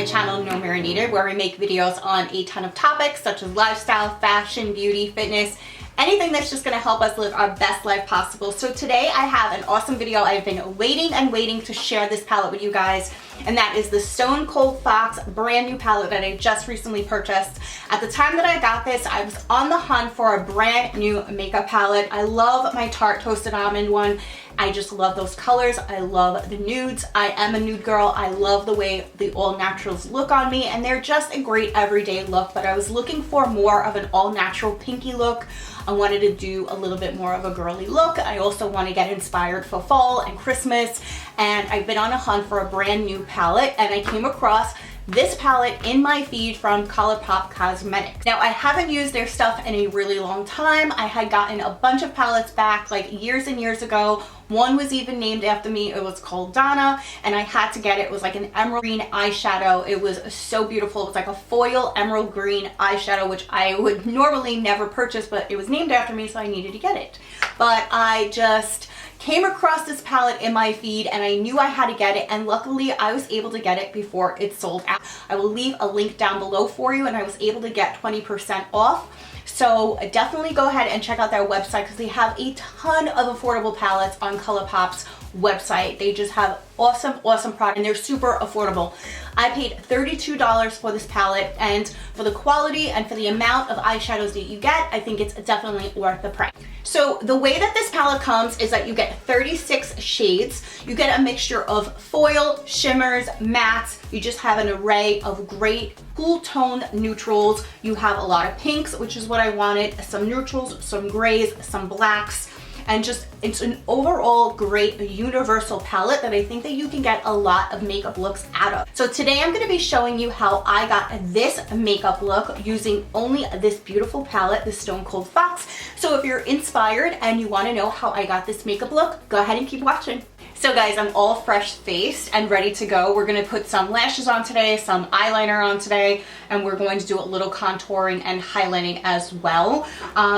channel No Mirror Needed, where we make videos on a ton of topics such as lifestyle, fashion, beauty, fitness, anything that's just gonna help us live our best life possible. So today I have an awesome video. I've been waiting to share this palette with you guys, and that is the Stone Cold Fox brand new palette that I just recently purchased. At the time that I got this, I was on the hunt for a brand new makeup palette. I love my Tarte Toasted Almond one. I just love those colors. I love the nudes. I am a nude girl. I love the way the all naturals look on me, and they're just a great everyday look, but I was looking for more of an all natural pinky look. I wanted to do a little bit more of a girly look. I also want to get inspired for fall and Christmas, and I've been on a hunt for a brand new palette, and I came across this palette in my feed from ColourPop Cosmetics. Now, I haven't used their stuff in a really long time. I had gotten a bunch of palettes back like years and years ago. One was even named after me. It was called Donna, and I had to get it. It was like an emerald green eyeshadow. It was so beautiful. It was like a foil emerald green eyeshadow, which I would normally never purchase, but it was named after me, so I needed to get it. But I just came across this palette in my feed, and I knew I had to get it, and luckily I was able to get it before it sold out. I will leave a link down below for you, and I was able to get 20% off. So definitely go ahead and check out their website, because they have a ton of affordable palettes on ColourPop's website. They just have awesome product, and they're super affordable. I paid $32 for this palette, and for the quality and for the amount of eyeshadows that you get, I think it's definitely worth the price. So the way that this palette comes is that you get 36 shades. You get a mixture of foil, shimmers, mattes. You just have an array of great cool toned neutrals. You have a lot of pinks, which is what I wanted, some neutrals, some grays, some blacks, and just it's an overall great universal palette that I think that you can get a lot of makeup looks out of. So today I'm going to be showing you how I got this makeup look using only this beautiful palette, the Stone Cold Fox. So if you're inspired and you want to know how I got this makeup look, go ahead and keep watching. So guys, I'm all fresh faced and ready to go. We're gonna put some lashes on today, some eyeliner on today, and we're going to do a little contouring and highlighting as well.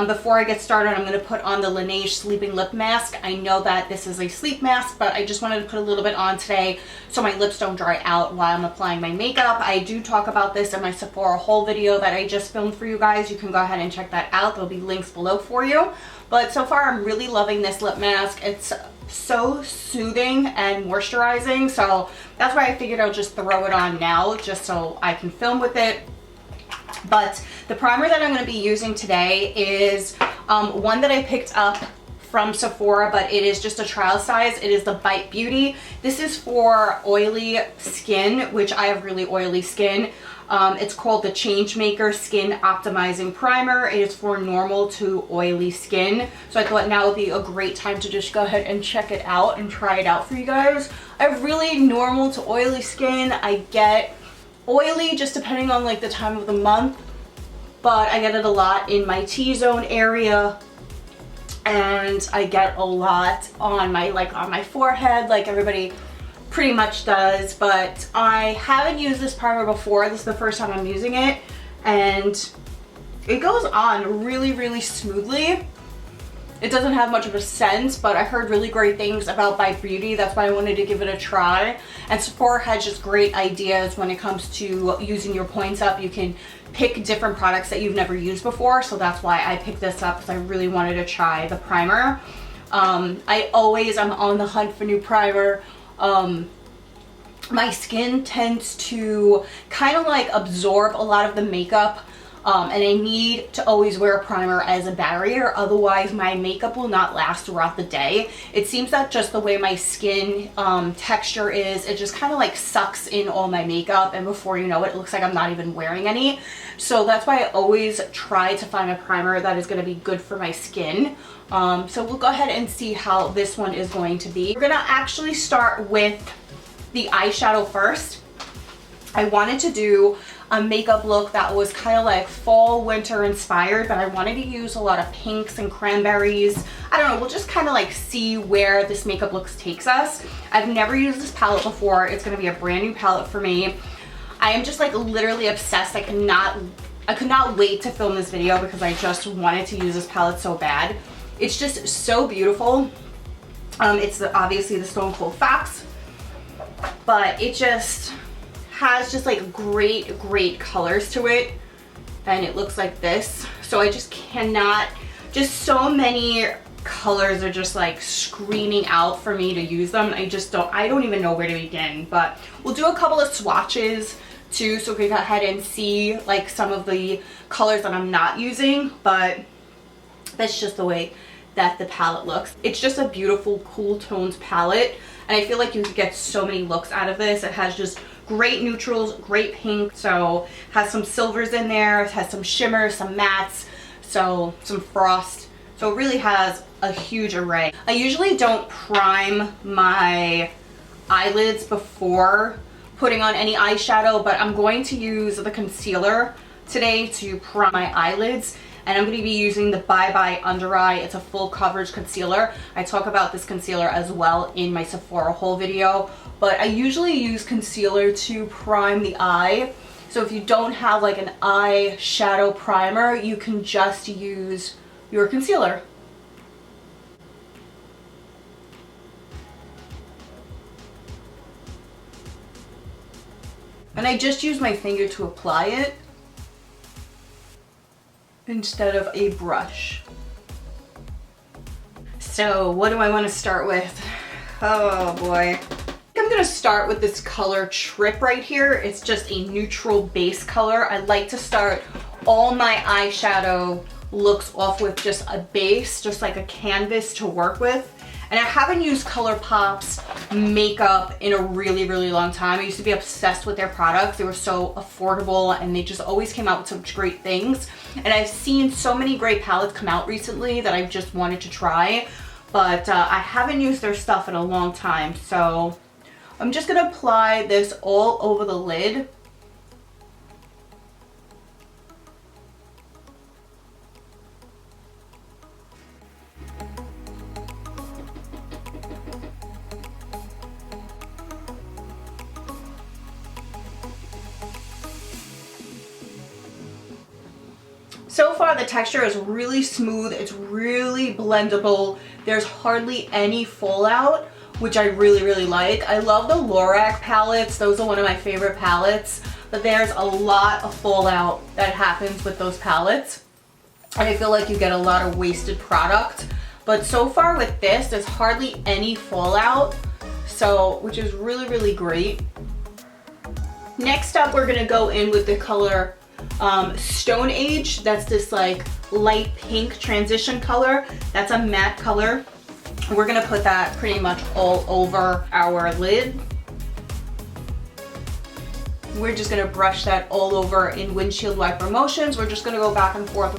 Before I get started, I'm gonna put on the Laneige Sleeping Lip Mask. I know that this is a sleep mask, but I just wanted to put a little bit on today so my lips don't dry out while I'm applying my makeup. I do talk about this in my Sephora haul video that I just filmed for you guys. You can go ahead and check that out. There'll be links below for you. But so far, I'm really loving this lip mask. It's so soothing and moisturizing, so that's why I figured I'll just throw it on now just so I can film with it. But the primer that I'm going to be using today is one that I picked up from Sephora, but it is just a trial size. It is the Bite Beauty. This is for oily skin, which I have really oily skin. It's called the Changemaker Skin Optimizing Primer. It is for normal to oily skin. So I thought now would be a great time to just go ahead and check it out and try it out for you guys. I have really normal to oily skin. I get oily just depending on like the time of the month, but I get it a lot in my T-zone area, and I get a lot on my forehead, like everybody pretty much does. But I haven't used this primer before. This is the first time I'm using it, and it goes on really smoothly. It doesn't have much of a scent, but I heard really great things about Bite Beauty. That's why I wanted to give it a try. And Sephora has just great ideas when it comes to using your points up. You can pick different products that you've never used before, so that's why I picked this up, because I really wanted to try the primer. I always am on the hunt for new primer. My skin tends to kind of like absorb a lot of the makeup, and I need to always wear a primer as a barrier, otherwise my makeup will not last throughout the day. It seems that just the way my skin texture is, it just kind of like sucks in all my makeup, and before you know it, it looks like I'm not even wearing any. So that's why I always try to find a primer that is going to be good for my skin. So we'll go ahead and see how this one is going to be. We're going to actually start with the eyeshadow first. I wanted to do a makeup look that was kind of like fall winter inspired, but I wanted to use a lot of pinks and cranberries. I don't know, we'll just kind of like see where this makeup look takes us. I've never used this palette before. It's going to be a brand new palette for me. I am just like literally obsessed. I could not wait to film this video because I just wanted to use this palette so bad. It's just so beautiful. It's obviously the Stone Cold Fox, but it just has just like great colors to it, and it looks like this. So I just cannot, just so many colors are just like screaming out for me to use them. I don't even know where to begin, but we'll do a couple of swatches too, so we can go ahead and see like some of the colors that I'm not using, but that's just the way that the palette looks. It's just a beautiful cool tones palette, and I feel like you could get so many looks out of this. It has just great neutrals, great pink, so has some silvers in there, it has some shimmers, some mattes, so some frost. So it really has a huge array. I usually don't prime my eyelids before putting on any eyeshadow, but I'm going to use the concealer today to prime my eyelids, and I'm going to be using the Bye Bye Under Eye. It's a full coverage concealer. I talk about this concealer as well in my Sephora haul video, but I usually use concealer to prime the eye. So if you don't have like an eyeshadow primer, you can just use your concealer. And I just use my finger to apply it instead of a brush. So what do I want to start with? Oh boy. I'm gonna start with this color Trip right here. It's just a neutral base color. I like to start all my eyeshadow looks off with just a base, just like a canvas to work with. And I haven't used ColourPop's makeup in a really long time. I used to be obsessed with their products. They were so affordable and they just always came out with such great things. And I've seen so many great palettes come out recently that I've just wanted to try, but I haven't used their stuff in a long time. So I'm just gonna apply this all over the lid. So far the texture is really smooth, it's really blendable, there's hardly any fallout, which I really like. I love the Lorac palettes, those are one of my favorite palettes, but there's a lot of fallout that happens with those palettes. And I feel like you get a lot of wasted product. But so far with this, there's hardly any fallout, so which is really great. Next up, we're gonna go in with the color Stone Age. That's this like light pink transition color. That's a matte color. We're gonna put that pretty much all over our lid. We're just gonna brush that all over in windshield wiper motions. We're just gonna go back and forth.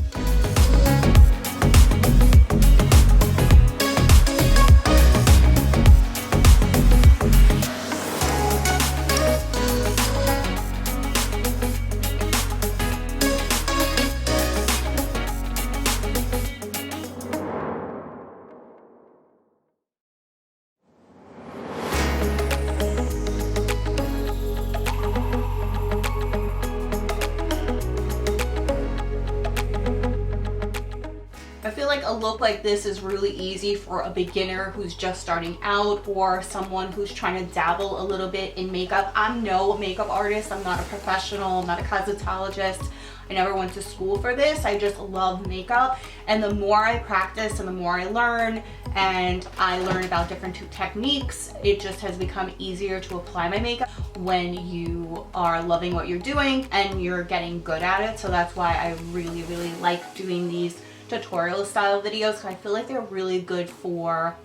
I feel like a look like this is really easy for a beginner who's just starting out or someone who's trying to dabble a little bit in makeup. I'm no makeup artist, I'm not a professional, I'm not a cosmetologist. I never went to school for this. I just love makeup, and the more I practice and the more I learn and I learn about different techniques, it just has become easier to apply my makeup when you are loving what you're doing and you're getting good at it. So that's why I really like doing these tutorial style videos, because I feel like they're really good for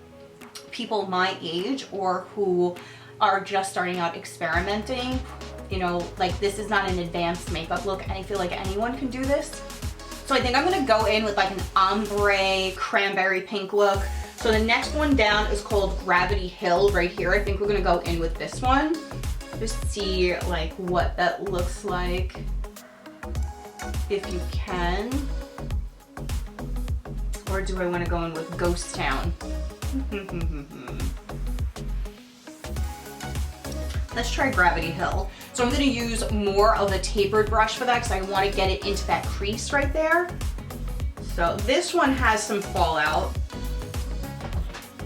people my age or who are just starting out experimenting. You know, like this is not an advanced makeup look, and I feel like anyone can do this. So I think I'm gonna go in with like an ombre cranberry pink look. So the next one down is called Gravity Hill right here. I think we're gonna go in with this one. Just see like what that looks like, if you can. Or do I want to go in with Ghost Town? Let's try Gravity Hill. So I'm going to use more of a tapered brush for that because I want to get it into that crease right there. So this one has some fallout.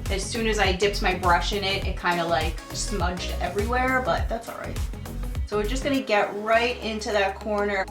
As soon as I dipped my brush in it, it kind of like smudged everywhere, but that's all right. So we're just gonna get right into that corner.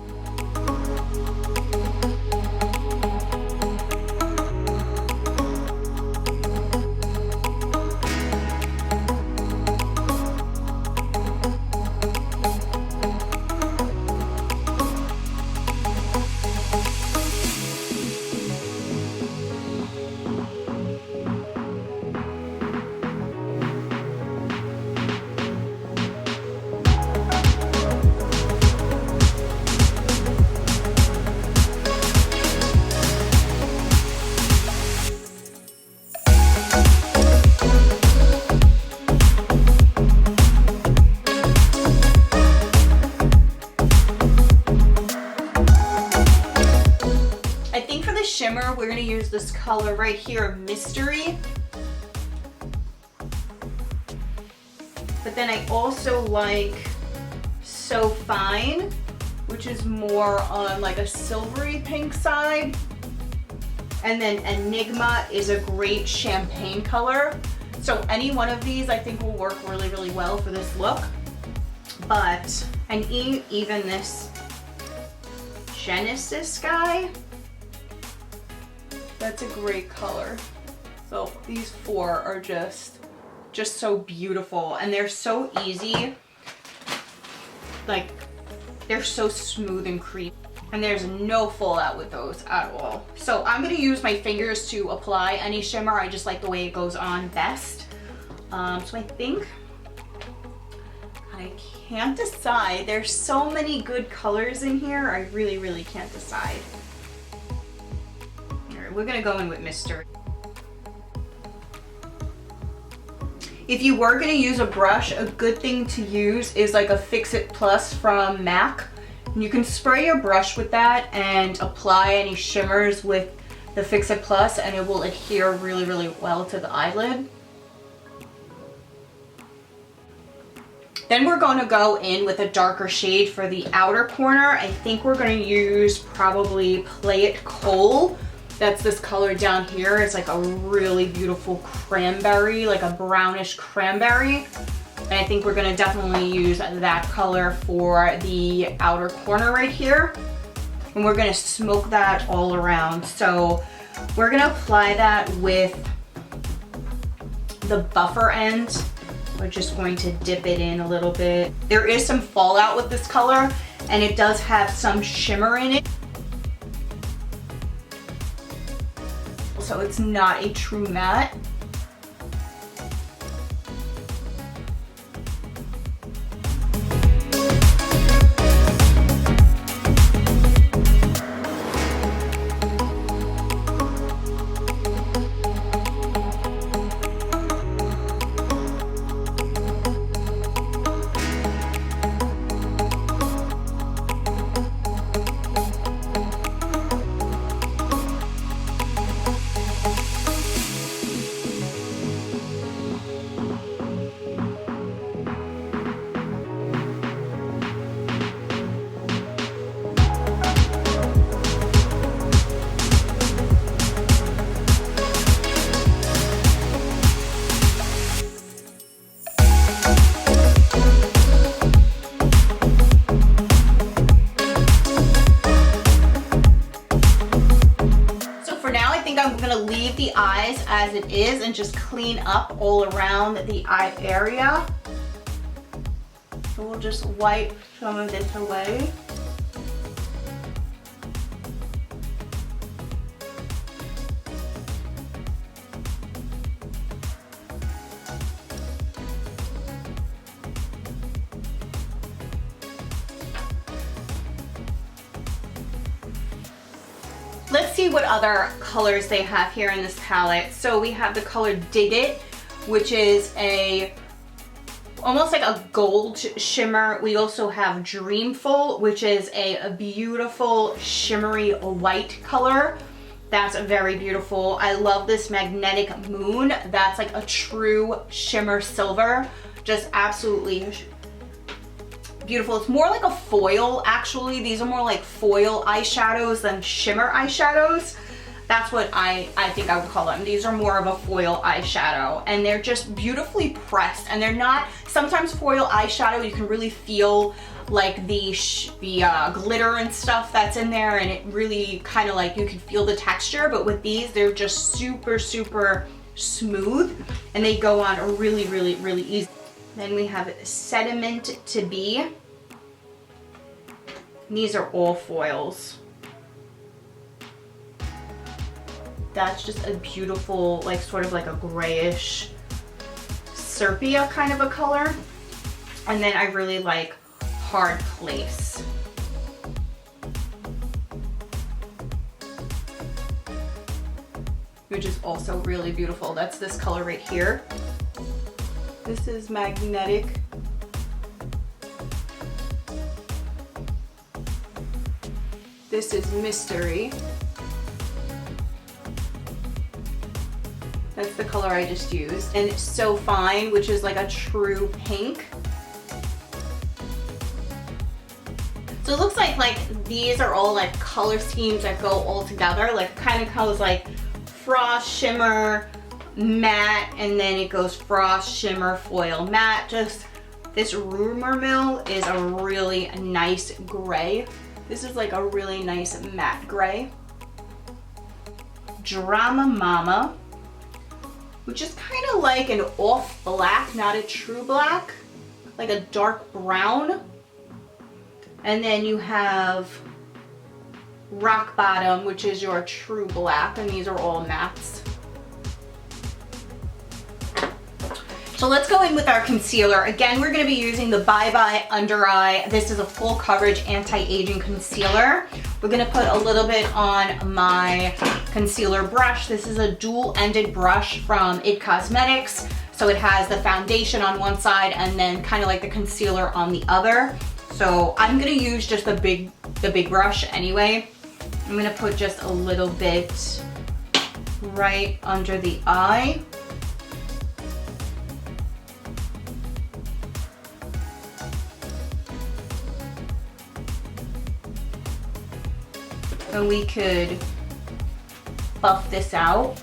Shimmer, we're going to use this color right here, Mystery. But then I also like So Fine, which is more on like a silvery pink side. And then Enigma is a great champagne color. So any one of these I think will work really, really well for this look. But, and even this Genesis guy, that's a great color. So these four are just so beautiful, and they're so easy. Like, they're so smooth and creamy, and there's no fallout with those at all. So I'm gonna use my fingers to apply any shimmer. I just like the way it goes on best. So I think, I can't decide. There's so many good colors in here. I really, really can't decide. We're gonna go in with Mystery. If you were gonna use a brush, a good thing to use is like a Fix It Plus from MAC. And you can spray your brush with that and apply any shimmers with the Fix It Plus, and it will adhere really, really well to the eyelid. Then we're going to go in with a darker shade for the outer corner. I think we're going to use probably Play It Coal. That's this color down here. It's like a really beautiful cranberry, like a brownish cranberry. And I think we're gonna definitely use that color for the outer corner right here. And we're gonna smoke that all around. So we're gonna apply that with the buffer end. We're just going to dip it in a little bit. There is some fallout with this color, and it does have some shimmer in it. So it's not a true matte. I'm gonna leave the eyes as it is and just clean up all around the eye area. So we'll just wipe some of this away. Let's see what other colors they have here in this palette. So we have the color Dig It, which is almost like a gold shimmer. We also have Dreamful, which is a beautiful shimmery white color. That's very beautiful. I love this Magnetic Moon. That's like a true shimmer silver. Just absolutely beautiful. It's more like a foil, actually. These are more like foil eyeshadows than shimmer eyeshadows. That's what I think I would call them. These are more of a foil eyeshadow, and they're just beautifully pressed, and they're not Sometimes foil eyeshadow, you can really feel like the glitter and stuff that's in there, and it really kind of like, you can feel the texture, but with these, they're just super, super smooth, and they go on really, really, really easy. Then we have Sediment to Be. These are all foils. That's just a beautiful, like sort of like a grayish sepia kind of a color. And then I really like Hard Place. Which is also really beautiful. That's this color right here. This is Magnetic. This is Mystery. That's the color I just used. And So Fine, which is like a true pink. So it looks like these are all like color schemes that go all together. Like kind of colors like Frost, Shimmer, Matte, and then it goes Frost, Shimmer, Foil, Matte. Just this Rumor Mill is a really nice gray. This is like a really nice matte gray. Drama Mama, which is kind of like an off black, not a true black, like a dark brown. And then you have Rock Bottom, which is your true black, and these are all mattes. So let's go in with our concealer. Again, we're gonna be using the Bye Bye Under Eye. This is a full coverage anti-aging concealer. We're gonna put a little bit on my concealer brush. This is a dual-ended brush from IT Cosmetics. So it has the foundation on one side and then kind of like the concealer on the other. So I'm gonna use just the big brush anyway. I'm gonna put just a little bit right under the eye. And we could buff this out.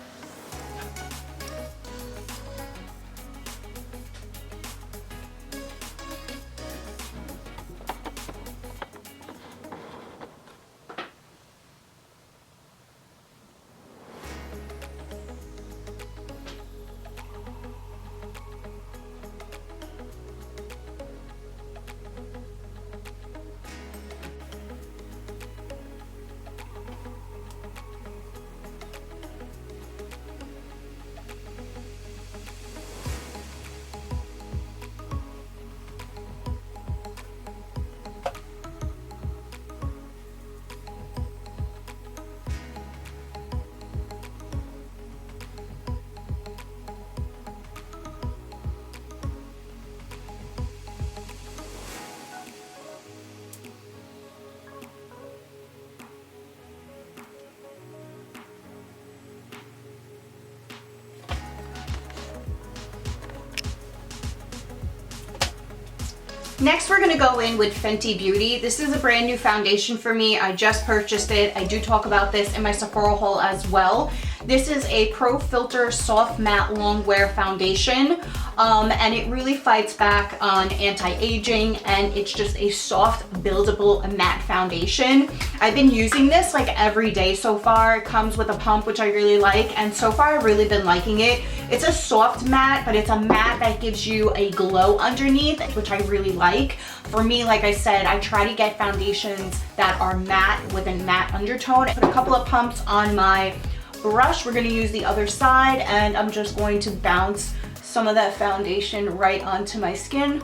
Next, we're gonna go in with Fenty Beauty. This is a brand new foundation for me. I just purchased it. I do talk about this in my Sephora haul as well. This is a Pro Filter Soft Matte Long Wear Foundation, and it really fights back on anti-aging, and it's just a soft, buildable matte foundation. I've been using this like every day so far. It comes with a pump, which I really like, and so far I've really been liking it. It's a soft matte, but it's a matte that gives you a glow underneath, which I really like. For me, like I said, I try to get foundations that are matte with a matte undertone. I put a couple of pumps on my brush. We're gonna use the other side, and I'm just going to bounce some of that foundation right onto my skin.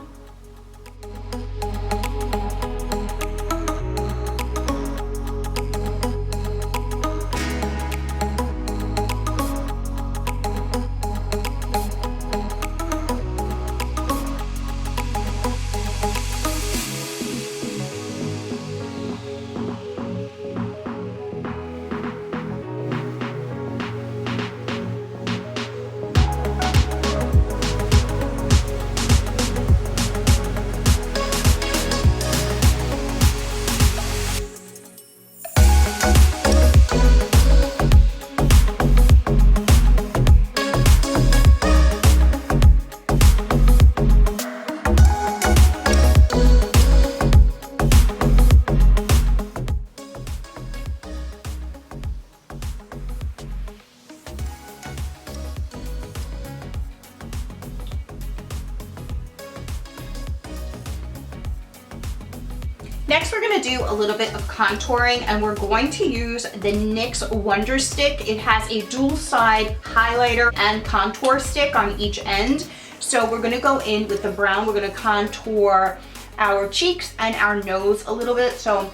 gonna do a little bit of contouring, and we're going to use the NYX Wonder Stick. It has a dual side highlighter and contour stick on each end. So we're gonna go in with the brown. We're gonna contour our cheeks and our nose a little bit. So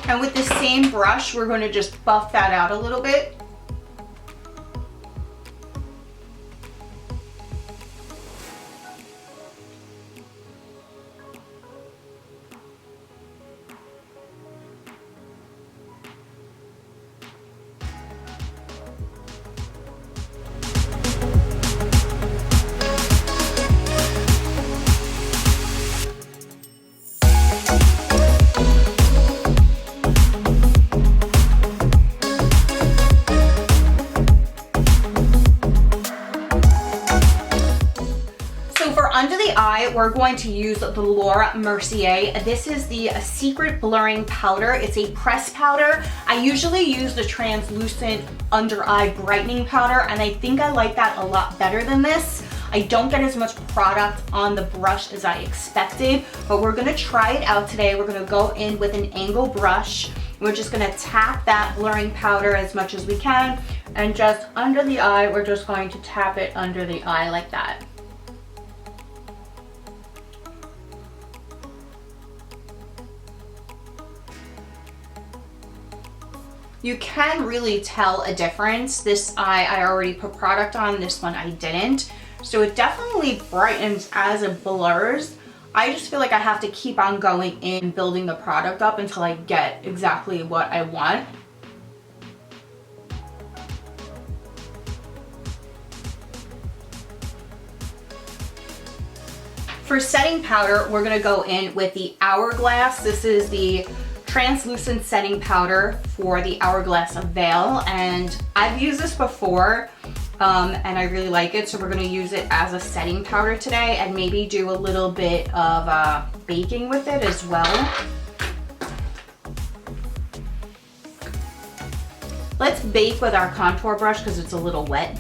and with the same brush, we're going to just buff that out a little bit. Under the eye, we're going to use the Laura Mercier. This is the Secret Blurring Powder. It's a pressed powder. I usually use the translucent under eye brightening powder, and I think I like that a lot better than this. I don't get as much product on the brush as I expected, but we're gonna try it out today. We're gonna go in with an angle brush. We're just gonna tap that blurring powder as much as we can, and just under the eye, we're just going to tap it under the eye like that. You can really tell a difference. This eye I already put product on, this one I didn't. So it definitely brightens as it blurs. I just feel like I have to keep on going in, building the product up until I get exactly what I want. For setting powder, we're gonna go in with the Hourglass. This is the translucent setting powder for the Hourglass Veil, and I've used this before and I really like it, so we're going to use it as a setting powder today and maybe do a little bit of baking with it as well. Let's bake with our contour brush because it's a little wet.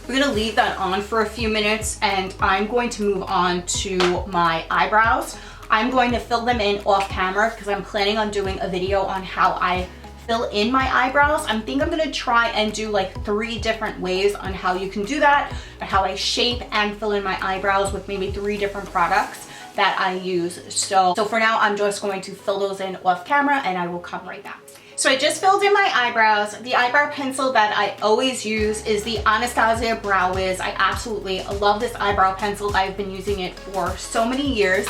We're gonna leave that on for a few minutes, and I'm going to move on to my eyebrows. I'm going to fill them in off camera because I'm planning on doing a video on how I fill in my eyebrows. I think I'm gonna try and do like 3 different ways on how you can do that, or how I shape and fill in my eyebrows with maybe 3 different products that I use. So for now, I'm just going to fill those in off camera and I will come right back. So I just filled in my eyebrows. The eyebrow pencil that I always use is the Anastasia Brow Wiz. I absolutely love this eyebrow pencil. I've been using it for so many years.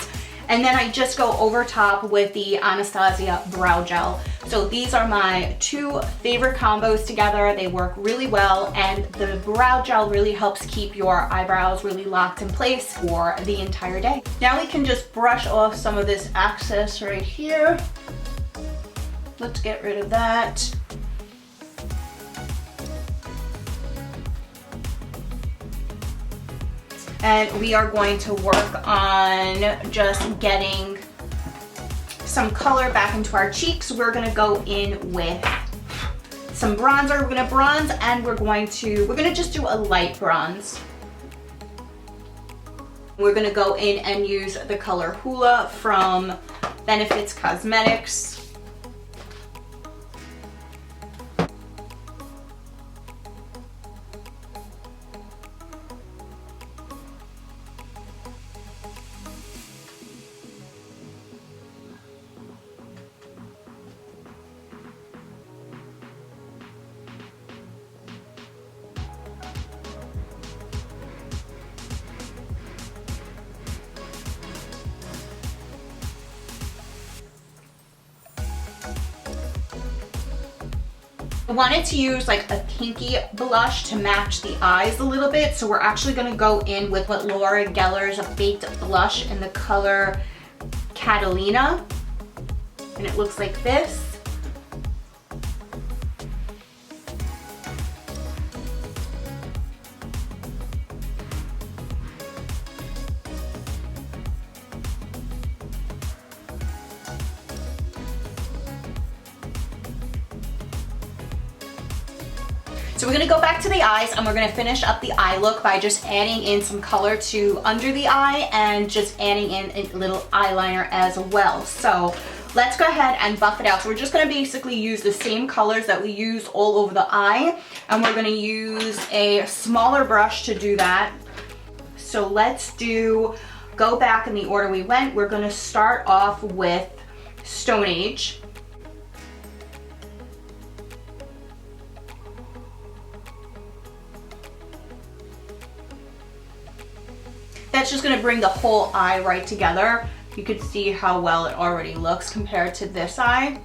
And then I just go over top with the Anastasia Brow Gel. So these are my 2 favorite combos together. They work really well, and the brow gel really helps keep your eyebrows really locked in place for the entire day. Now we can just brush off some of this excess right here. Let's get rid of that. And we are going to work on just getting some color back into our cheeks. We're gonna go in with some bronzer. We're gonna bronze and we're gonna just do a light bronze. We're gonna go in and use the color Hula from Benefits Cosmetics. I wanted to use like a pinky blush to match the eyes a little bit, so we're actually going to go in with what Laura Geller's baked blush in the color Catalina, and it looks like this. So we're gonna go back to the eyes and we're gonna finish up the eye look by just adding in some color to under the eye and just adding in a little eyeliner as well. So let's go ahead and buff it out. So we're just gonna basically use the same colors that we use all over the eye, and we're gonna use a smaller brush to do that. So let's go back in the order we went. We're gonna start off with Stone Age. That's just gonna bring the whole eye right together. You can see how well it already looks compared to this eye.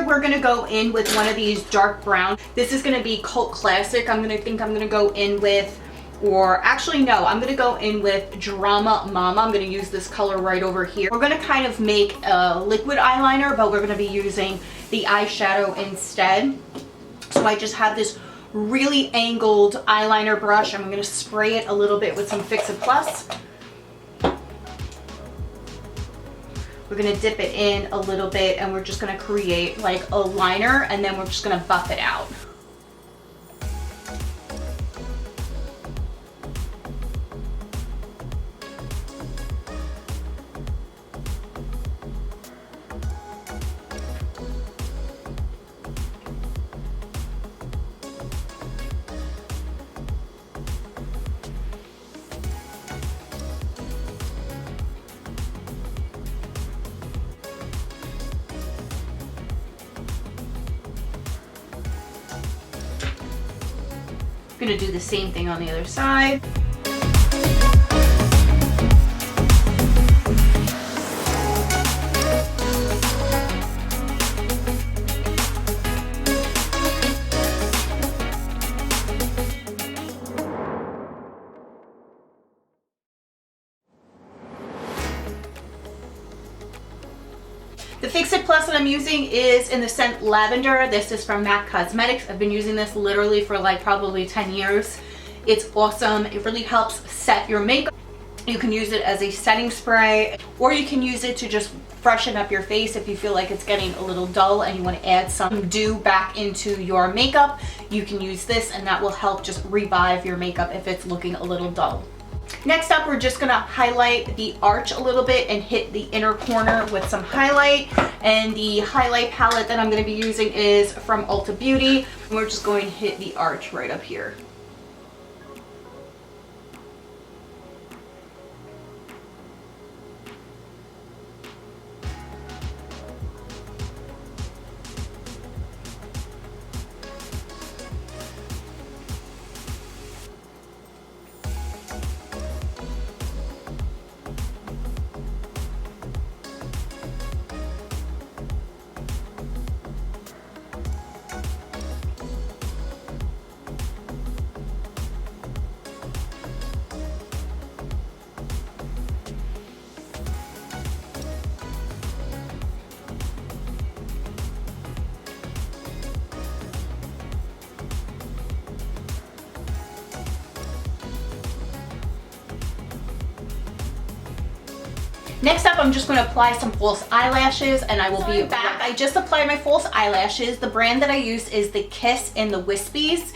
We're gonna go in with one of these dark brown. This is gonna be Cult Classic. I'm gonna go in with, or actually no, I'm gonna go in with Drama Mama. I'm gonna use this color right over here. We're gonna kind of make a liquid eyeliner, but we're gonna be using the eyeshadow instead. So I just have this really angled eyeliner brush. I'm gonna spray it a little bit with some Fix It Plus. We're gonna dip it in a little bit and we're just gonna create like a liner, and then we're just gonna buff it out. Gonna do the same thing on the other side. The Fix It Plus that I'm using is in the scent Lavender. This is from MAC Cosmetics. I've been using this literally for like probably 10 years. It's awesome. It really helps set your makeup. You can use it as a setting spray, or you can use it to just freshen up your face if you feel like it's getting a little dull and you want to add some dew back into your makeup. You can use this and that will help just revive your makeup if it's looking a little dull. Next up, we're just gonna highlight the arch a little bit and hit the inner corner with some highlight. And the highlight palette that I'm gonna be using is from Ulta Beauty. We're just going to hit the arch right up here. Next up, I'm just going to apply some false eyelashes and I will be back. I just applied my false eyelashes. The brand that I use is the Kiss in the Wispies.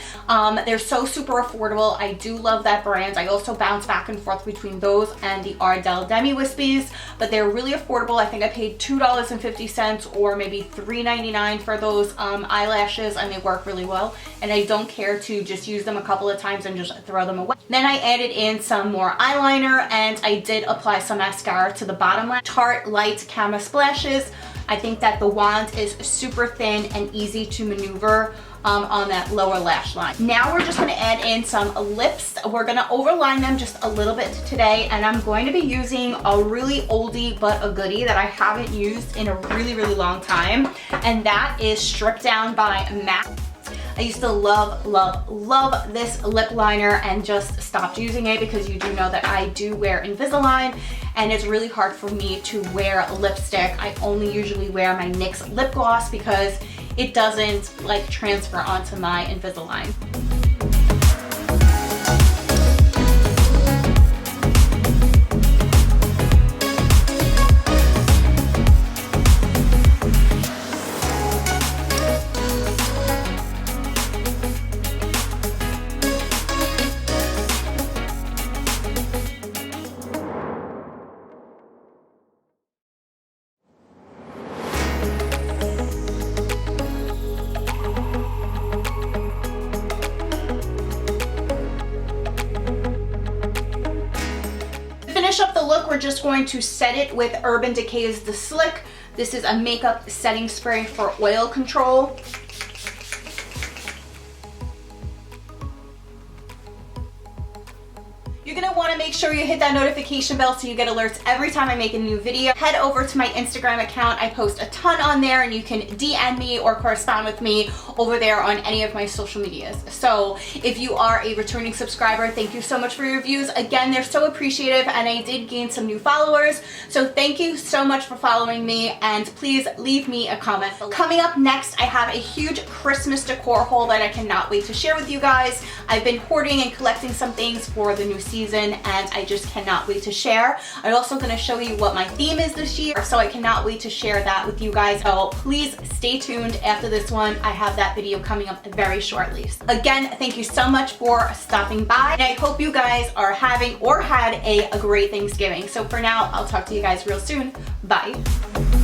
They're so super affordable. I do love that brand. I also bounce back and forth between those and the Demi Wispies, but they're really affordable. I think I paid $2.50 or maybe $3.99 for those eyelashes, and they work really well. And I don't care to just use them a couple of times and just throw them away. Then I added in some more eyeliner and I did apply some mascara to the bottom lash. Tarte Light Camera Splashes. I think that the wand is super thin and easy to maneuver on that lower lash line. Now we're just going to add in some lips. We're going to overline them just a little bit today, and I'm going to be using a really oldie but a goodie that I haven't used in a really long time, and that is Strip Down by MAC. I used to love this lip liner and just stopped using it because you do know that I do wear Invisalign and it's really hard for me to wear lipstick. I only usually wear my NYX lip gloss because it doesn't like transfer onto my Invisalign. Up the look, we're just going to set it with Urban Decay's The Slick. This is a makeup setting spray for oil control. You're gonna wanna make sure you hit that notification bell so you get alerts every time I make a new video. Head over to my Instagram account. I post a ton on there and you can DM me or correspond with me over there on any of my social medias. So if you are a returning subscriber, thank you so much for your reviews. Again, they're so appreciative and I did gain some new followers. So thank you so much for following me and please leave me a comment below. Coming up next, I have a huge Christmas decor haul that I cannot wait to share with you guys. I've been hoarding and collecting some things for the new season and I just cannot wait to share. I'm also going to show you what my theme is this year, so I cannot wait to share that with you guys. So please stay tuned after this one. I have that video coming up very shortly. Again, thank you so much for stopping by and I hope you guys are having or had a great Thanksgiving. So for now, I'll talk to you guys real soon. Bye.